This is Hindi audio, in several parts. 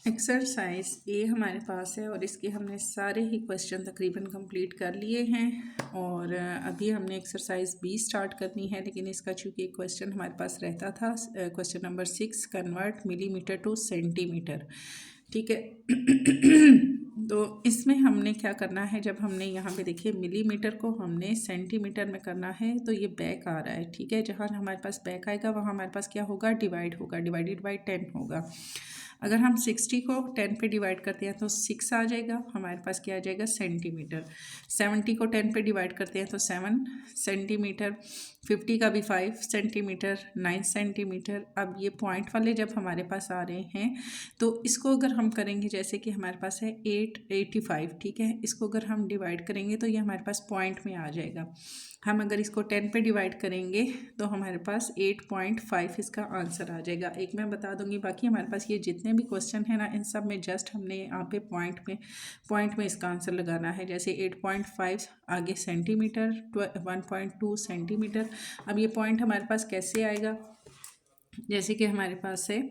एक्सरसाइज ए हमारे पास है और इसके हमने सारे ही क्वेश्चन तकरीबन कंप्लीट कर लिए हैं और अभी हमने एक्सरसाइज बी स्टार्ट करनी है, लेकिन इसका चूँकि एक क्वेश्चन हमारे पास रहता था, question number 6, convert millimetre two centimetre. ठीक है। तो इसमें हमने क्या करना है, जब हमने यहाँ पे देखिए मिलीमीटर को हमने सेंटीमीटर में करना है तो ये बैक आ रहा है। ठीक है, जहाँ हमारे पास बैक आएगा वहाँ हमारे पास क्या होगा, डिवाइड होगा, डिवाइडेड बाई 10 होगा। अगर हम 60 को 10 पे डिवाइड करते हैं तो 6 आ जाएगा, हमारे पास क्या आ जाएगा, सेंटीमीटर। 70 को 10 पे डिवाइड करते हैं तो 7 सेंटीमीटर। 50 का भी 5 सेंटीमीटर, 9 सेंटीमीटर। अब ये पॉइंट वाले जब हमारे पास आ रहे हैं तो इसको अगर हम करेंगे, जैसे कि हमारे पास है 885, ठीक है, इसको अगर हम डिवाइड करेंगे तो ये हमारे पास पॉइंट में आ जाएगा। हम अगर इसको 10 पे डिवाइड करेंगे तो हमारे पास 8.5 इसका आंसर आ जाएगा। एक मैं बता दूंगी, बाकी हमारे पास ये जितने भी क्वेश्चन है ना, इन सब में जस्ट हमने यहाँ पे पॉइंट में इसका आंसर लगाना है। जैसे 8.5 आगे सेंटीमीटर, 1.2 सेंटीमीटर। अब ये पॉइंट हमारे पास कैसे आएगा, जैसे कि हमारे पास है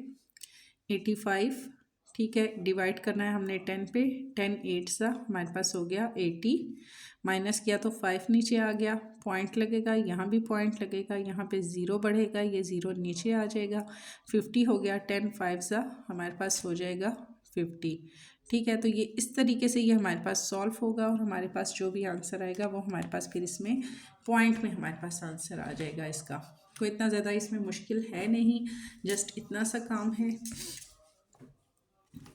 85, ठीक है, डिवाइड करना है हमने 10 पे, 10 8 सा हमारे पास हो गया 80, माइनस किया तो 5 नीचे आ गया, पॉइंट लगेगा, यहाँ भी पॉइंट लगेगा, यहाँ पे ज़ीरो बढ़ेगा, ये ज़ीरो नीचे आ जाएगा, 50 हो गया, 10 5 सा हमारे पास हो जाएगा 50। ठीक है, तो ये इस तरीके से ये हमारे पास सॉल्व होगा और हमारे पास जो भी आंसर आएगा वो हमारे पास फिर इसमें पॉइंट में हमारे पास आंसर आ जाएगा इसका। कोई इतना ज़्यादा इसमें मुश्किल है नहीं, जस्ट इतना सा काम है।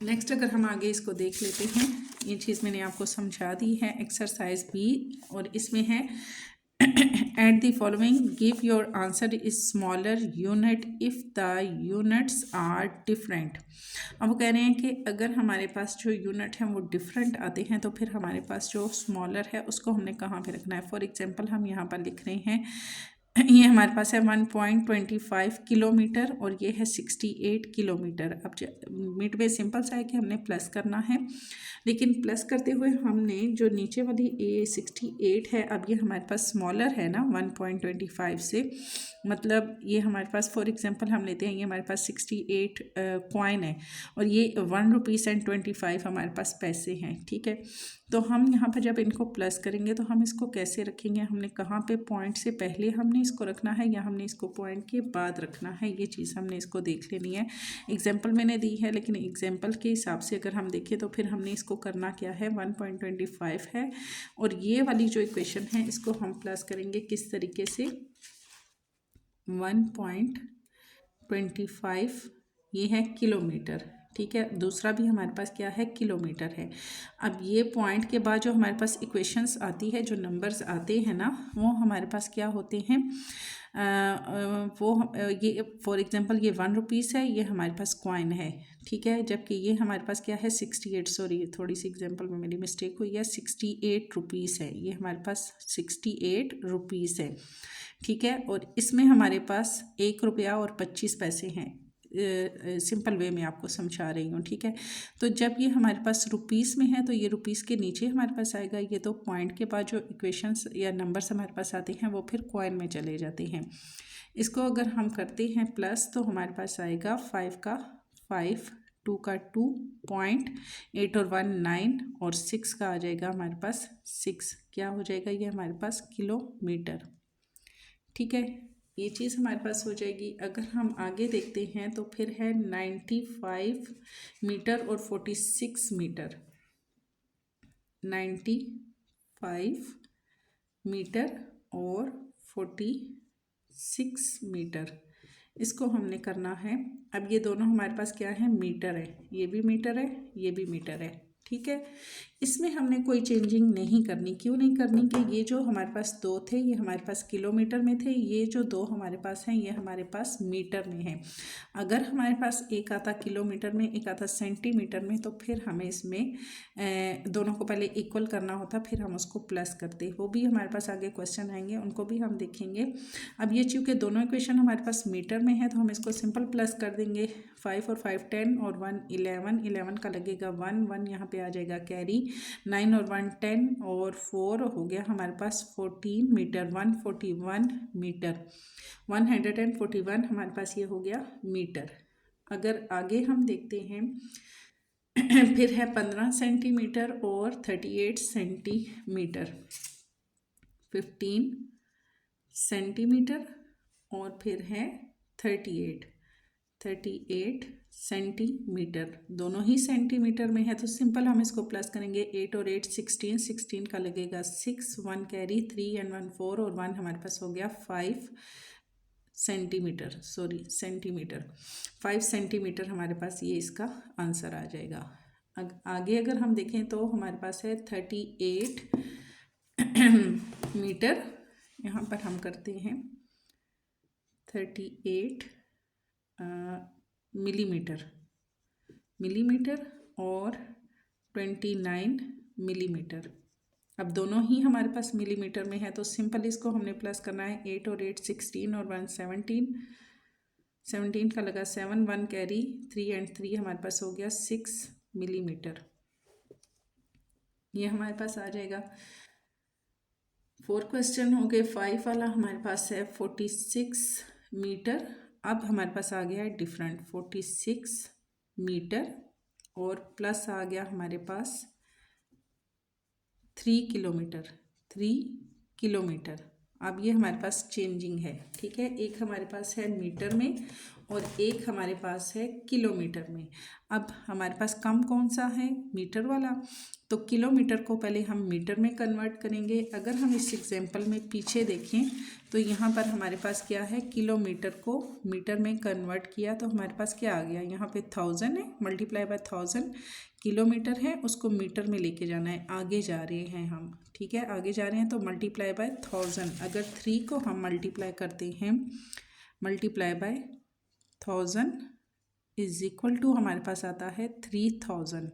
नेक्स्ट अगर हम आगे इसको देख लेते हैं, ये चीज़ मैंने आपको समझा दी है, एक्सरसाइज बी, और इसमें है at the following give your answer is smaller unit if the units are different. अब वो कह रहे हैं कि अगर हमारे पास जो यूनिट हैं वो डिफरेंट आते हैं तो फिर हमारे पास जो स्मॉलर है उसको हमने कहाँ पे रखना है। फॉर एग्जांपल हम यहाँ पर लिख रहे हैं, ये हमारे पास है 1.25 किलोमीटर और ये है 68 किलोमीटर। अब मिड में सिंपल सा है कि हमने प्लस करना है, लेकिन प्लस करते हुए हमने जो नीचे वाली ये 68 है, अब ये हमारे पास स्मॉलर है ना 1.25 से, मतलब ये हमारे पास फॉर एग्जांपल हम लेते हैं, ये हमारे पास 68 कॉइन है और ये 1 रुपीज़ एंड 25 हमारे पास पैसे हैं। ठीक है, तो हम यहाँ पर जब इनको प्लस करेंगे तो हम इसको कैसे रखेंगे, हमने कहाँ पे पॉइंट से पहले हमने इसको रखना है या हमने इसको पॉइंट के बाद रखना है, ये चीज़ हमने इसको देख लेनी है। एग्जाम्पल मैंने दी है, लेकिन एग्जाम्पल के हिसाब से अगर हम देखें तो फिर हमने इसको करना क्या है, 1.25 है और ये वाली जो इक्वेशन है इसको हम प्लस करेंगे किस तरीके से, 1.25 ये है किलोमीटर। ठीक है, दूसरा भी हमारे पास क्या है, किलोमीटर है। अब ये पॉइंट के बाद जो हमारे पास इक्वेशंस आती है, जो नंबर्स आते हैं ना, वो हमारे पास क्या होते हैं, ये फॉर एग्जांपल ये 1 रुपीज़ है, ये हमारे पास कॉइन है। ठीक है, जबकि ये हमारे पास क्या है 68, सॉरी थोड़ी सी एग्जांपल में मेरी मिस्टेक हुई है, 68 रुपीज़ है, ये हमारे पास 68 रुपीज़ है। ठीक है, और इसमें हमारे पास 1 रुपया और 25 पैसे हैं। सिंपल वे में आपको समझा रही हूँ। ठीक है, तो जब ये हमारे पास रुपीज़ में है तो ये रुपीज़ के नीचे हमारे पास आएगा, ये तो पॉइंट के बाद जो इक्वेशंस या नंबर्स हमारे पास आते हैं वो फिर कॉइन में चले जाते हैं। इसको अगर हम करते हैं प्लस तो हमारे पास आएगा 5 का 5, 2 का 2, 0.8 और 1 9 और 6 का आ जाएगा हमारे पास 6, क्या हो जाएगा ये हमारे पास किलोमीटर। ठीक है, ये चीज़ हमारे पास हो जाएगी। अगर हम आगे देखते हैं तो फिर है 95 मीटर और 46 मीटर, 95 मीटर और 46 मीटर, इसको हमने करना है। अब ये दोनों हमारे पास क्या है, मीटर है, ये भी मीटर है, ये भी मीटर है। ठीक है, इसमें हमने कोई चेंजिंग नहीं करनी। क्यों नहीं करनी, कि ये जो हमारे पास दो थे ये हमारे पास किलोमीटर में थे, ये जो दो हमारे पास हैं ये हमारे पास मीटर में है। अगर हमारे पास एक आता किलोमीटर में, एक आता सेंटीमीटर में, तो फिर हमें इसमें दोनों को पहले इक्वल करना होता, फिर हम उसको प्लस करते। वो भी हमारे पास आगे क्वेश्चन आएंगे, उनको भी हम देखेंगे। अब ये चूँकि दोनों इक्वेशन हमारे पास मीटर में है तो हम इसको सिंपल प्लस कर देंगे। 5 और 5 10 और 1 11, 11 का लगेगा 1 1, यहाँ पे आ जाएगा कैरी, 9 और 1 10 और 4 हो गया हमारे पास 14 मीटर, 141 मीटर, 141 हमारे पास ये हो गया मीटर। अगर आगे हम देखते हैं फिर है 15 सेंटीमीटर और 38 सेंटीमीटर, 15 सेंटीमीटर और फिर है 38 सेंटीमीटर, दोनों ही सेंटीमीटर में है तो सिंपल हम इसको प्लस करेंगे। 8 और 8 16, 16 का लगेगा 6, 1 कैरी, 3 एंड 1 4 और 1 हमारे पास हो गया 5 सेंटीमीटर, सॉरी सेंटीमीटर, 5 सेंटीमीटर हमारे पास ये इसका आंसर आ जाएगा। आगे अगर हम देखें तो हमारे पास है 38 मीटर, यहाँ पर हम करते हैं 38 मिलीमीटर और 29 मिलीमीटर। अब दोनों ही हमारे पास मिलीमीटर में है तो सिंपल इसको हमने प्लस करना है। 8 और 8 16 और 1 17, 17 का लगा 7, 1 कैरी, 3 एंड 3 हमारे पास हो गया 6 मिलीमीटर, ये हमारे पास आ जाएगा। 4 क्वेश्चन हो गए। 5 वाला हमारे पास है 46 मीटर। अब हमारे पास आ गया है डिफरेंट 46 मीटर और प्लस आ गया हमारे पास 3 किलोमीटर। अब ये हमारे पास चेंजिंग है, ठीक है, एक हमारे पास है मीटर में और एक हमारे पास है किलोमीटर में। अब हमारे पास कम कौन सा है, मीटर वाला, तो किलोमीटर को पहले हम मीटर में कन्वर्ट करेंगे। अगर हम इस एग्जांपल में पीछे देखें तो यहाँ पर हमारे पास क्या है, किलोमीटर को मीटर में कन्वर्ट किया तो हमारे पास क्या आ गया, यहाँ पे 1000 है, मल्टीप्लाई बाय 1000 किलोमीटर है, उसको मीटर में लेके जाना है, आगे जा रहे हैं हम, ठीक है, आगे जा रहे हैं तो मल्टीप्लाई बाय 1000। अगर 3 को हम मल्टीप्लाई करते हैं, multiply by 1000 is equal to हमारे पास आता है 3000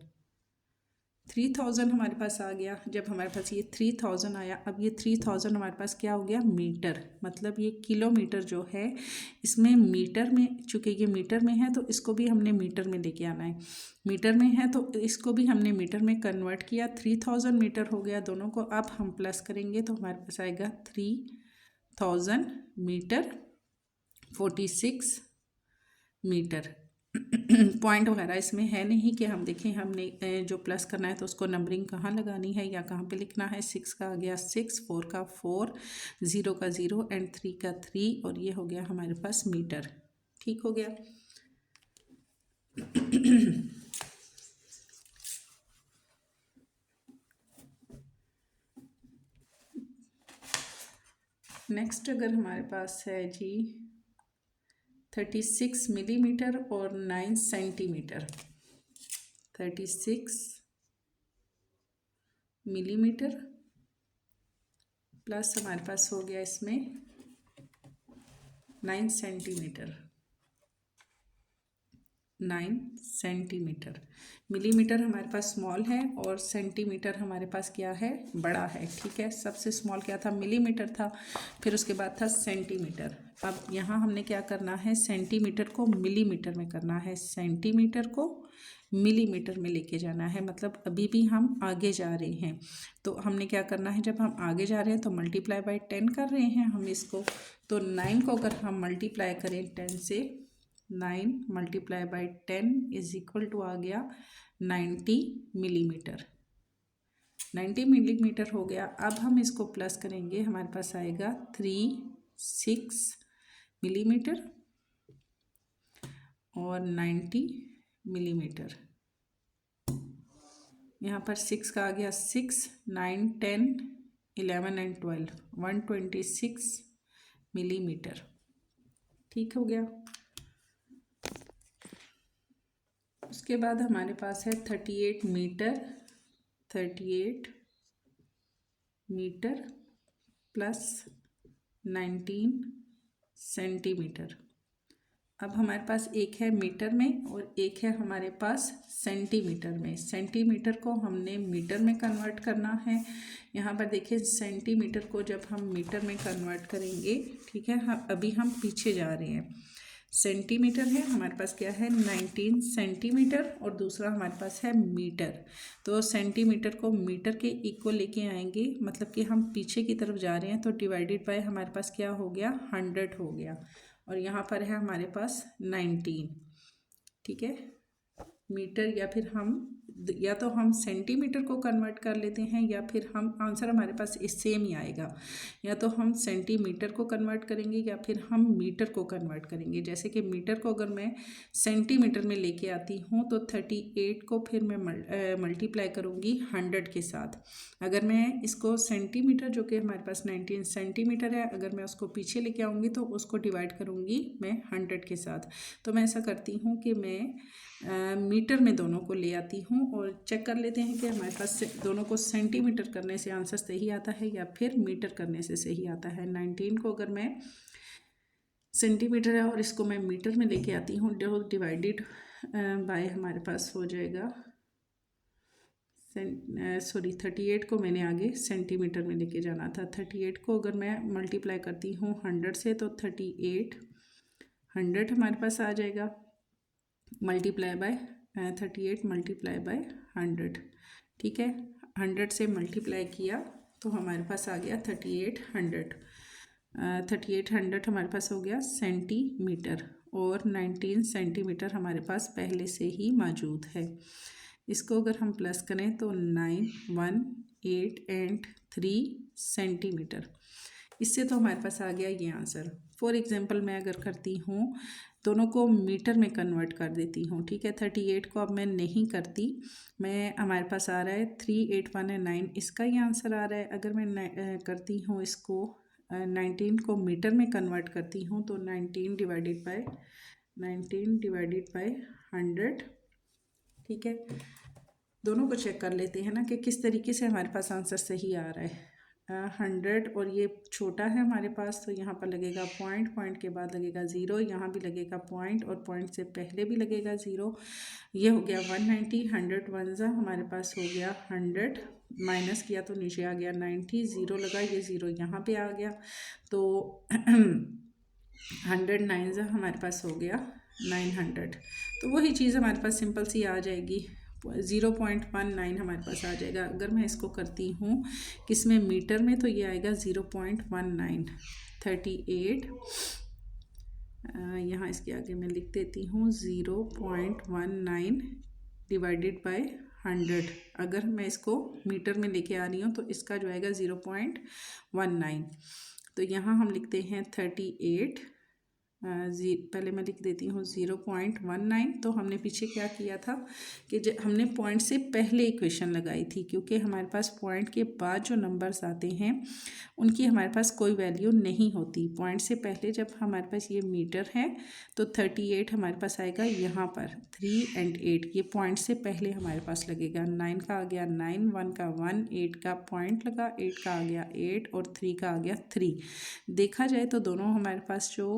हमारे पास आ गया। जब हमारे पास ये 3000 आया, अब ये 3000 हमारे पास क्या हो गया, मीटर, मतलब ये किलोमीटर जो है इसमें मीटर में, चूँकि ये मीटर में है तो इसको भी हमने मीटर में लेके आना है, मीटर में है तो इसको भी हमने मीटर में कन्वर्ट किया, 3000 मीटर हो गया दोनों को। अब हम प्लस करेंगे तो हमारे पास आएगा 3000 मीटर, 46 मीटर। पॉइंट वगैरह इसमें है नहीं कि हम देखें हमने जो प्लस करना है तो उसको नंबरिंग कहाँ लगानी है या कहाँ पे लिखना है। 6 का आ गया 6, 4 का 4, 0 का 0 एंड 3 का 3 और ये हो गया हमारे पास मीटर, ठीक हो गया। नेक्स्ट अगर हमारे पास है जी 36 मिलीमीटर और 9 सेंटीमीटर, 36 मिलीमीटर प्लस हमारे पास हो गया इसमें 9 सेंटीमीटर, 9 सेंटीमीटर। मिलीमीटर हमारे पास स्मॉल है और सेंटीमीटर हमारे पास क्या है, बड़ा है, ठीक है। सबसे स्मॉल क्या था, मिलीमीटर था, फिर उसके बाद था सेंटीमीटर। अब यहाँ हमने क्या करना है, सेंटीमीटर को मिलीमीटर में करना है, सेंटीमीटर को मिलीमीटर में लेके जाना है, मतलब अभी भी हम आगे जा रहे हैं। तो हमने क्या करना है, जब हम आगे जा रहे हैं तो मल्टीप्लाई बाय 10 कर रहे हैं हम इसको, तो 9 को अगर हम मल्टीप्लाई करें 10 से, 9 multiply by 10 is equal to आ गया 90 मिलीमीटर, 90 मिलीमीटर हो गया। अब हम इसको प्लस करेंगे, हमारे पास आएगा 36 मिलीमीटर और 90 मिलीमीटर। यहाँ पर 6 का आ गया 6, 9, 10, 11 एंड 12, 126 मिलीमीटर, ठीक हो गया। उसके बाद हमारे पास है 38 मीटर, 38 मीटर प्लस 19 सेंटीमीटर। अब हमारे पास एक है मीटर में और एक है हमारे पास सेंटीमीटर में। सेंटीमीटर को हमने मीटर में कन्वर्ट करना है। यहाँ पर देखिए सेंटीमीटर को जब हम मीटर में कन्वर्ट करेंगे, ठीक है, अभी हम पीछे जा रहे हैं। सेंटीमीटर है हमारे पास, क्या है 19 सेंटीमीटर और दूसरा हमारे पास है मीटर। तो सेंटीमीटर को मीटर के इक्वल लेके आएंगे, मतलब कि हम पीछे की तरफ जा रहे हैं तो डिवाइडेड बाय हमारे पास क्या हो गया, 100 हो गया और यहाँ पर है हमारे पास 19, ठीक है। मीटर या फिर हम या तो हम सेंटीमीटर को कन्वर्ट कर लेते हैं या फिर हम आंसर हमारे पास इस सेम ही आएगा। या तो हम सेंटीमीटर को कन्वर्ट करेंगे या फिर हम मीटर को कन्वर्ट करेंगे। जैसे कि मीटर को अगर मैं सेंटीमीटर में लेके आती हूँ तो 38 को फिर मैं मल्टीप्लाई करूँगी 100 के साथ। अगर मैं इसको सेंटीमीटर, जो कि हमारे पास 19 सेंटीमीटर है, अगर मैं उसको पीछे लेके आऊँगी तो उसको डिवाइड करूँगी मैं 100 के साथ। तो मैं ऐसा करती हूँ कि मैं मीटर में दोनों को ले आती हूँ और चेक कर लेते हैं कि हमारे पास दोनों को सेंटीमीटर करने से आंसर सही आता है या फिर मीटर करने से सही आता है। 19 को अगर मैं सेंटीमीटर है और इसको मैं मीटर में लेके आती हूँ, डिवाइडेड बाय हमारे पास हो जाएगा 38 को मैंने आगे सेंटीमीटर में लेके जाना था। 38 को अगर मैं मल्टीप्लाई करती हूँ 100 से तो 38 100 हमारे पास आ जाएगा, मल्टीप्लाई बाय 38 मल्टीप्लाई बाय 100। ठीक है, 100 से मल्टीप्लाई किया तो हमारे पास आ गया 3800। 3800 हमारे पास हो गया सेंटीमीटर और 19 सेंटीमीटर हमारे पास पहले से ही मौजूद है। इसको अगर हम प्लस करें तो 9, 1, 8 एंड 3 सेंटीमीटर। इससे तो हमारे पास आ गया ये आंसर। फॉर एग्जांपल मैं अगर करती हूँ, दोनों को मीटर में कन्वर्ट कर देती हूँ। ठीक है, 38 को अब मैं नहीं करती, मैं हमारे पास आ रहा है 3, 8, 1 है 9, इसका ही आंसर आ रहा है। अगर मैं करती हूँ इसको 19 को मीटर में कन्वर्ट करती हूँ तो 19 डिवाइडेड बाय 100। ठीक है, दोनों को चेक कर लेते हैं ना कि किस तरीके से हमारे पास आंसर सही आ रहा है। 100 और ये छोटा है हमारे पास तो यहाँ पर लगेगा पॉइंट, पॉइंट के बाद लगेगा 0, यहाँ भी लगेगा पॉइंट और पॉइंट से पहले भी लगेगा 0। ये हो गया 190, 100 1 ज़ा हमारे पास हो गया 100, माइनस किया तो नीचे आ गया 90, 0 लगा, ये 0 यहाँ पे आ गया तो 100 9 ज़ा हमारे पास हो गया 900। तो वही चीज़ हमारे पास सिंपल सी आ जाएगी, 0.19 हमारे पास आ जाएगा। अगर मैं इसको करती हूँ किसमें मीटर में तो ये आएगा 0.19। 38 यहाँ इसके आगे मैं लिख देती हूँ 0.19 डिवाइडेड बाय 100। अगर मैं इसको मीटर में लेके आ रही हूँ तो इसका जो आएगा 0.19। तो यहाँ हम लिखते हैं 38 पहले मैं लिख देती हूँ 0.19। तो हमने पीछे क्या किया था कि हमने पॉइंट से पहले इक्वेशन लगाई थी, क्योंकि हमारे पास पॉइंट के बाद जो नंबर्स आते हैं उनकी हमारे पास कोई वैल्यू नहीं होती। पॉइंट से पहले जब हमारे पास ये मीटर है तो 38 हमारे पास आएगा यहाँ पर, 3 एंड 8 ये पॉइंट से पहले हमारे पास लगेगा। 9 का आ गया 9, 1 का 1, 8 का पॉइंट लगा, 8 का आ गया 8 और 3 का आ गया 3। देखा जाए तो दोनों हमारे पास जो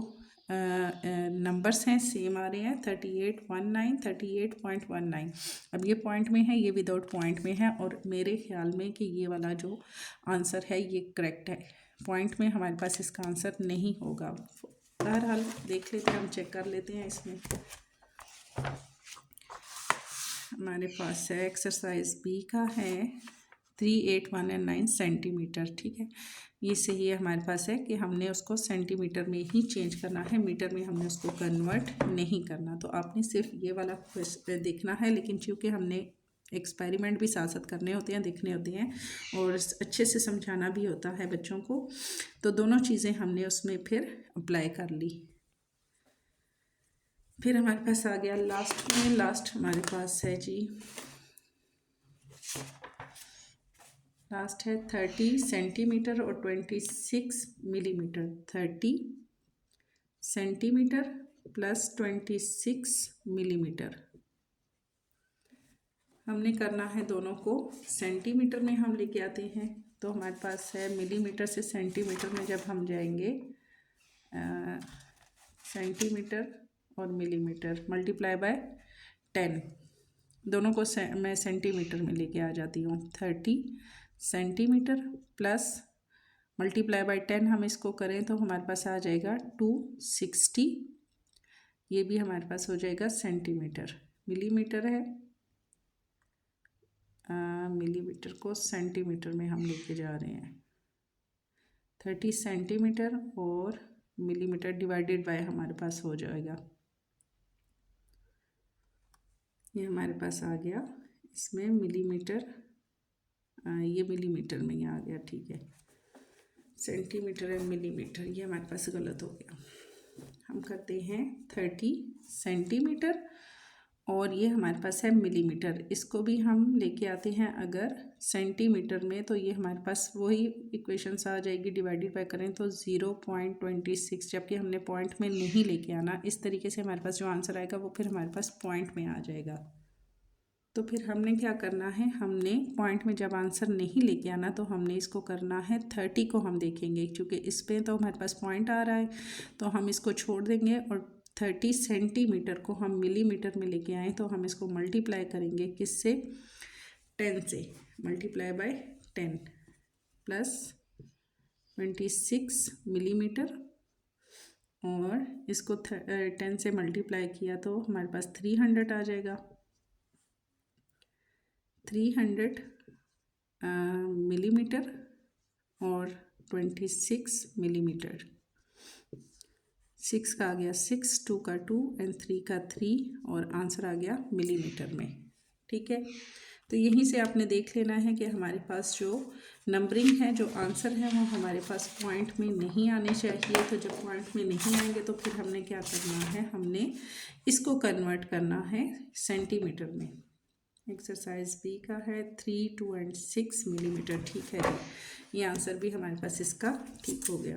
नंबर्स हैं सेम आ रहे हैं, 3819, 38.19। अब ये पॉइंट में है, ये विदाउट पॉइंट में है और मेरे ख्याल में कि ये वाला जो आंसर है ये करेक्ट है। पॉइंट में हमारे पास इसका आंसर नहीं होगा। बहरहाल देख लेते हैं, हम चेक कर लेते हैं। इसमें हमारे पास है एक्सरसाइज बी का है 3, 8, 1 एंड 9 सेंटीमीटर। ठीक है, ये सही है हमारे पास है कि हमने उसको सेंटीमीटर में ही चेंज करना है, मीटर में हमने उसको कन्वर्ट नहीं करना। तो आपने सिर्फ ये वाला देखना है, लेकिन चूँकि हमने एक्सपेरिमेंट भी साथ साथ करने होते हैं, देखने होते हैं और अच्छे से समझाना भी होता है बच्चों को, तो दोनों चीज़ें हमने उसमें फिर अप्लाई कर ली। फिर हमारे पास आ गया लास्ट हमारे पास है जी, लास्ट है 30 सेंटीमीटर और 26 मिलीमीटर। 30 centimetre plus 26 millimetre. हमने करना है दोनों को सेंटीमीटर में हम लेके आते हैं, तो हमारे पास है मिलीमीटर से सेंटीमीटर में जब हम जाएंगे सेंटीमीटर और मिलीमीटर मल्टीप्लाई बाय 10, दोनों को मैं सेंटीमीटर में लेके आ जाती हूँ। 30 सेंटीमीटर प्लस मल्टीप्लाई बाय 10 हम इसको करें तो हमारे पास आ जाएगा 260, ये भी हमारे पास हो जाएगा सेंटीमीटर। मिलीमीटर है, मिलीमीटर को सेंटीमीटर में हम लेके जा रहे हैं। 30 सेंटीमीटर और मिलीमीटर डिवाइडेड बाय हमारे पास हो जाएगा, ये हमारे पास आ गया। इसमें मिलीमीटर, ये मिलीमीटर में ही आ गया, ठीक है। सेंटीमीटर एंड मिलीमीटर, ये हमारे पास गलत हो गया। हम करते हैं 30 सेंटीमीटर और ये हमारे पास है मिलीमीटर। इसको भी हम लेके आते हैं अगर सेंटीमीटर में, तो ये हमारे पास वही इक्वेशंस आ जाएगी, डिवाइडेड बाय करें तो 0.26, जबकि हमने पॉइंट में नहीं लेके आना। इस तरीके से हमारे पास जो आंसर आएगा वो फिर हमारे पास पॉइंट में आ जाएगा। तो फिर हमने क्या करना है, हमने पॉइंट में जब आंसर नहीं लेके आना तो हमने इसको करना है 30 को हम देखेंगे, क्योंकि इस पर तो हमारे पास पॉइंट आ रहा है, तो हम इसको छोड़ देंगे और 30 सेंटीमीटर को हम मिलीमीटर में लेके आए तो हम इसको मल्टीप्लाई करेंगे किससे, 10 से, मल्टीप्लाई बाय 10 प्लस 26 मिलीमीटर, और इसको 10 से मल्टीप्लाई किया तो हमारे पास 300 आ जाएगा। 300 मिलीमीटर और 26 मिलीमीटर। 6 का आ गया 6, 2 का 2 एंड 3 का 3 और आंसर आ गया मिलीमीटर में, ठीक है। तो यहीं से आपने देख लेना है कि हमारे पास जो नंबरिंग है, जो आंसर है वो हमारे पास पॉइंट में नहीं आने चाहिए। तो जब पॉइंट में नहीं आएंगे तो फिर हमने क्या करना है, हमने इसको कन्वर्ट करना है सेंटीमीटर में। एक्सरसाइज बी का है 3, 2 एंड 6 मिलीमीटर, ठीक है। ये आंसर भी हमारे पास इसका ठीक हो गया।